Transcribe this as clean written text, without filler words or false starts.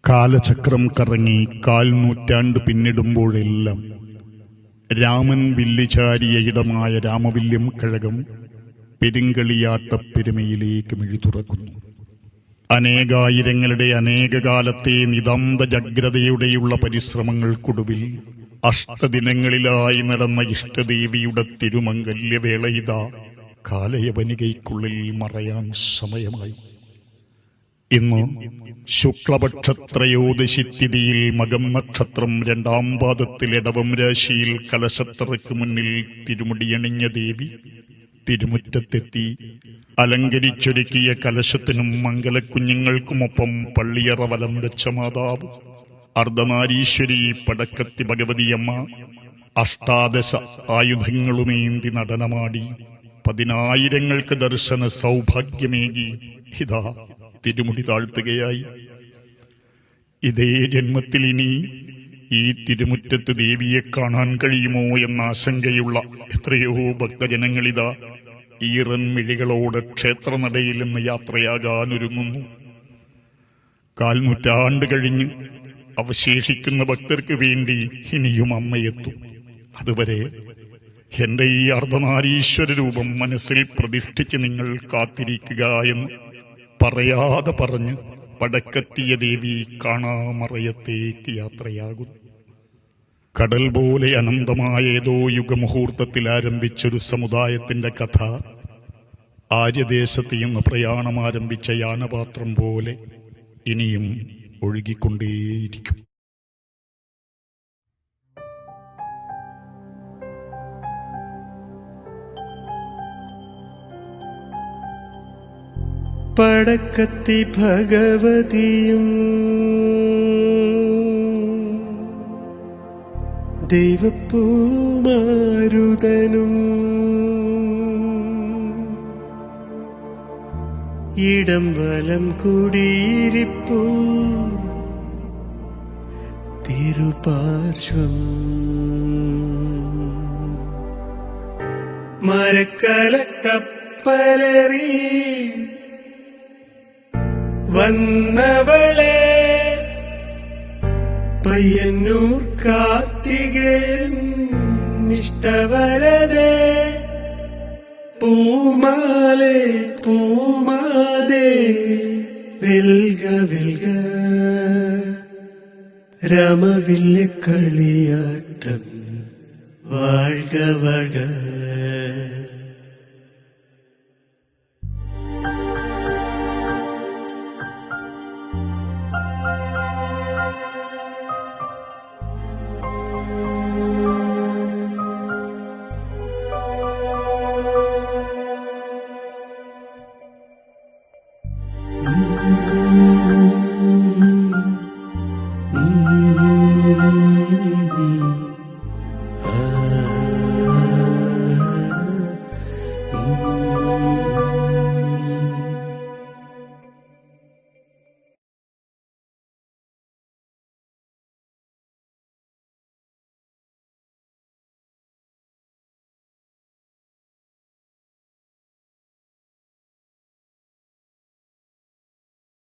കാലചക്രം കറങ്ങി 1/4 നൂറ്റാണ്ട് പിന്നിടുമ്പോഴെല്ലാം രാമൻ വില്ലുചാരിയ ഇടമായ രാമവില്യം കഴകം പെരുങ്കളിയാട്ടപ്പെരുമയിലേക്ക് മിഴിതുറക്കുന്നു. അനേകായിരങ്ങളുടെ അനേകകാലത്തെ നിതാന്ത ജാഗ്രതയുടെയുള്ള പരിശ്രമങ്ങൾക്കൊടുവിൽ അഷ്ടദിനങ്ങളിലായി നടന്ന ഇഷ്ടദേവിയുടെ തിരുമംഗല്യവേളയിതാ കാലയവനികയ്ക്കുള്ളിൽ മറയാൻ സമയമായി. ഇന്ന് ശുക്ലപക്ഷത്രയോദശി തിഥിയിൽ മകം നക്ഷത്രം 2-ാം പാദത്തിൽ ഇടവം രാശിയിൽ കലശത്തറയ്ക്ക് മുന്നിൽ തിരുമുടിയണിഞ്ഞ ദേവി തിരുമുറ്റത്തെത്തി. അലങ്കരിച്ചൊരുക്കിയ കലശത്തിനും മംഗലക്കുഞ്ഞുങ്ങൾക്കുമൊപ്പം പള്ളിയറ വലം വെച്ച മാതാവ് അർദ്ധനാരീശ്വരി പടക്കത്തി ഭഗവതിയമ്മ അഷ്ടാദശ ആയുധങ്ങളുമേന്തി നടനമാടി 10,000-ങ്ങൾക്ക് ദർശന സൗഭാഗ്യമേകി ഇതാ തിരുമുടി താഴ്ത്തുകയായി. ഇതേ ജന്മത്തിൽ ഇനി ഈ തിരുമുറ്റത്ത് ദേവിയെ കാണാൻ കഴിയുമോ എന്ന ആശങ്കയുള്ള എത്രയോ ഭക്തജനങ്ങളിതാ ഈറൻ മിഴികളോട് ക്ഷേത്രനടയിൽ നിന്ന് യാത്രയാകാനൊരുങ്ങുന്നു. 1/4 നൂറ്റാണ്ട് കഴിഞ്ഞ് അവശേഷിക്കുന്ന ഭക്തർക്ക് വേണ്ടി ഇനിയും അമ്മയെത്തും. അതുവരെ എന്റെ ഈ അർദ്ധനാരീശ്വര രൂപം മനസ്സിൽ പ്രതിഷ്ഠിച്ച് നിങ്ങൾ കാത്തിരിക്കുക എന്ന് പറയാതെ പറഞ്ഞ് പടക്കെത്തിയ ദേവി കാണാമറയത്തേക്ക് യാത്രയാകുന്നു. കടൽ പോലെ അനന്തമായ ഏതോ യുഗമുഹൂർത്തത്തിൽ ആരംഭിച്ചൊരു സമുദായത്തിന്റെ കഥ ആര്യദേശത്ത് നിന്ന് പ്രയാണം ആരംഭിച്ച യാനപാത്രം പോലെ ഇനിയും ഒഴുകിക്കൊണ്ടേയിരിക്കും. പടക്കത്തി ഭഗവതിയും ദൈവപ്പൂമാരുതനും ഇടം വലം കുടിയിരിപ്പൂ തിരുപാർശ്വം മരക്കലക്കപ്പലറി വന്നവളെ പയ്യന്നൂർ കാർത്തികേയൻ ഇഷ്ടവരതേ പൂമാലേ പൂമാതേ വെൽക വെൽക രാമവില്യ കളിയാട്ടം വാഴ്ക വാഴ്ക.